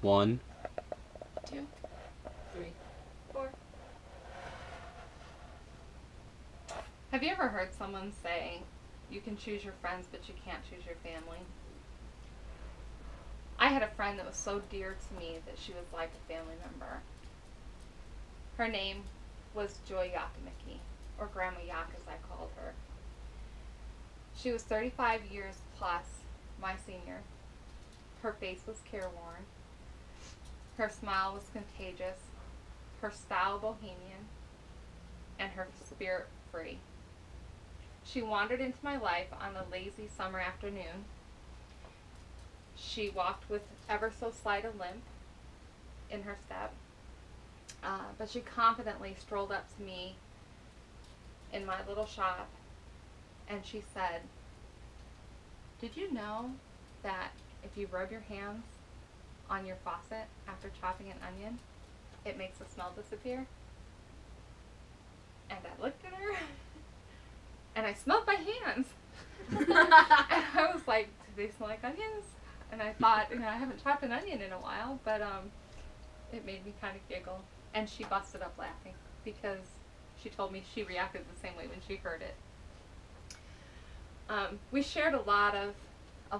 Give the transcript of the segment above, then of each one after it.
1, 2, 3, 4. Have you ever heard someone say, you can choose your friends, but you can't choose your family? I had a friend that was so dear to me that she was like a family member. Her name was Joy Yakimiki, or Grandma Yak as I called her. She was 35 years plus my senior. Her face was careworn. Her smile was contagious. Her style bohemian. And her spirit free. She wandered into my life on a lazy summer afternoon. She walked with ever so slight a limp in her step. But she confidently strolled up to me in my little shop and she said, "Did you know that if you rub your hands on your faucet after chopping an onion, it makes the smell disappear?" And I looked at her and I smelled my hands. And I was like, "Do they smell like onions?" And I thought, I haven't chopped an onion in a while, but it made me kind of giggle. And she busted up laughing because she told me she reacted the same way when she heard it. We shared a lot of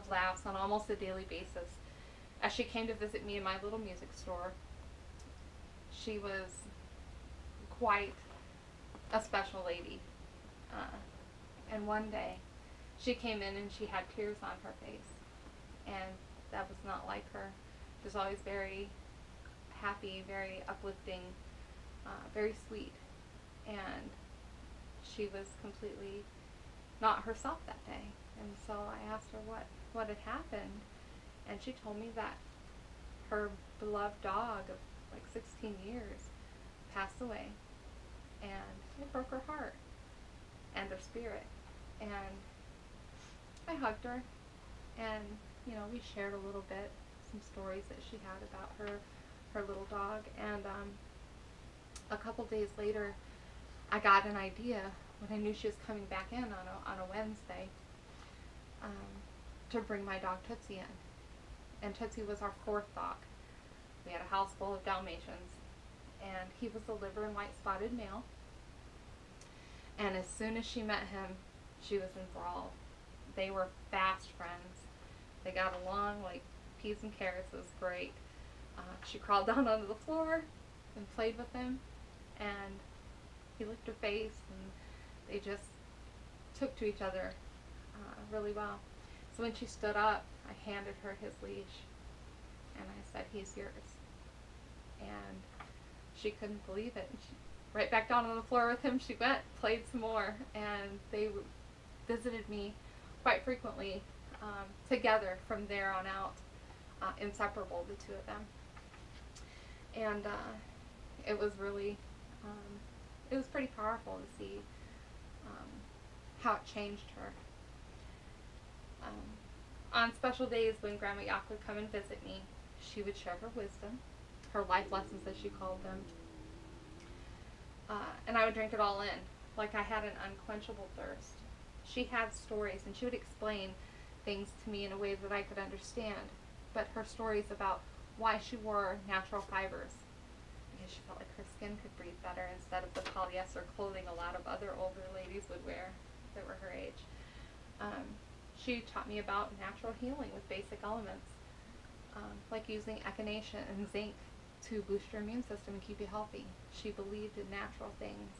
laughs on almost a daily basis. As she came to visit me in my little music store, she was quite a special lady. And one day, she came in and she had tears on her face. And that was not like her. She was always very happy, very uplifting, very sweet. And she was completely not herself that day. And so I asked her what had happened. And she told me that her beloved dog of like 16 years passed away. And it broke her heart and her spirit. And I hugged her and we shared a little bit, some stories that she had about her little dog. And a couple days later, I got an idea when I knew she was coming back in on a Wednesday to bring my dog Tootsie in. And Tootsie was our fourth dog. We had a house full of Dalmatians, and he was a liver and white spotted male. And as soon as she met him, she was enthralled. They were fast friends. They got along like peas and carrots. It was great. She crawled down onto the floor and played with him, and he licked her face, and they just took to each other really well. So when she stood up, I handed her his leash, and I said, "He's yours." And she couldn't believe it. And she, right back down on the floor with him she went, played some more, and they visited me quite frequently together from there on out, inseparable, the two of them. And it was really, it was pretty powerful to see how it changed her. On special days when Grandma Yak would come and visit me, she would share her wisdom, her life lessons as she called them, and I would drink it all in, like I had an unquenchable thirst. She had stories, and she would explain things to me in a way that I could understand, but her stories about why she wore natural fibers, because she felt like her skin could breathe better instead of the polyester clothing a lot of other older ladies would wear that were her age. She taught me about natural healing with basic elements, like using echinacea and zinc to boost your immune system and keep you healthy. She believed in natural things.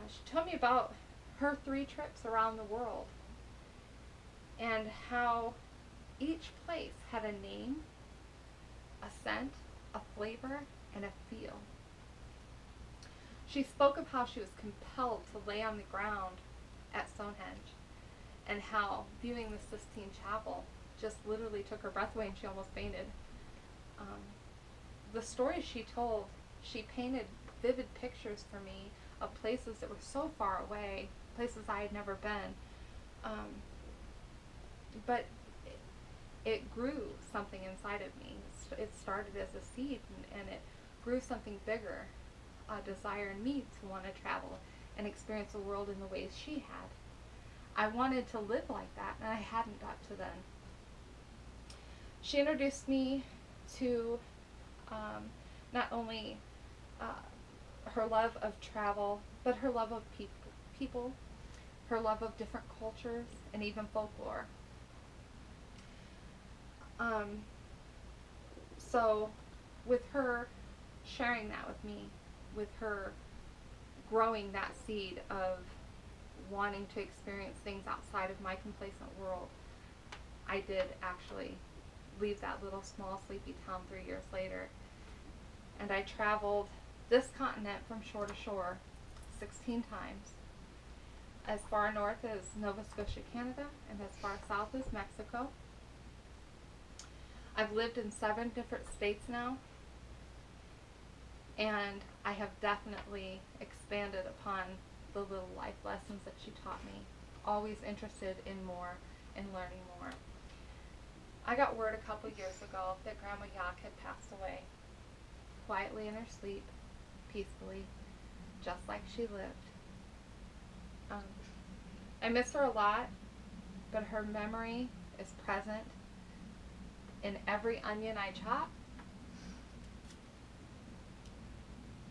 She told me about her 3 trips around the world and how each place had a name, a scent, a flavor, and a feel. She spoke of how she was compelled to lay on the ground at Stonehenge, and how viewing the Sistine Chapel just literally took her breath away and she almost fainted. The stories she told, she painted vivid pictures for me of places that were so far away, places I had never been. But it grew something inside of me. It started as a seed, and it grew something bigger, a desire in me to want to travel and experience the world in the ways she had. I wanted to live like that, and I hadn't got to then. She introduced me to not only her love of travel, but her love of people, her love of different cultures, and even folklore. So with her sharing that with me, with her growing that seed of wanting to experience things outside of my complacent world, I did actually leave that little small sleepy town 3 years later. And I traveled this continent from shore to shore 16 times, as far north as Nova Scotia, Canada, and as far south as Mexico. I've lived in 7 different states now, and I have definitely expanded upon the little life lessons that she taught me. Always interested in more and learning more. I got word a couple years ago that Grandma Yak had passed away, quietly in her sleep, peacefully, just like she lived. I miss her a lot, but her memory is present in every onion I chop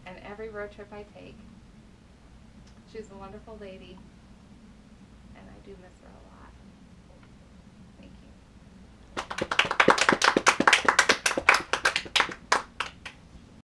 and every road trip I take. She's a wonderful lady.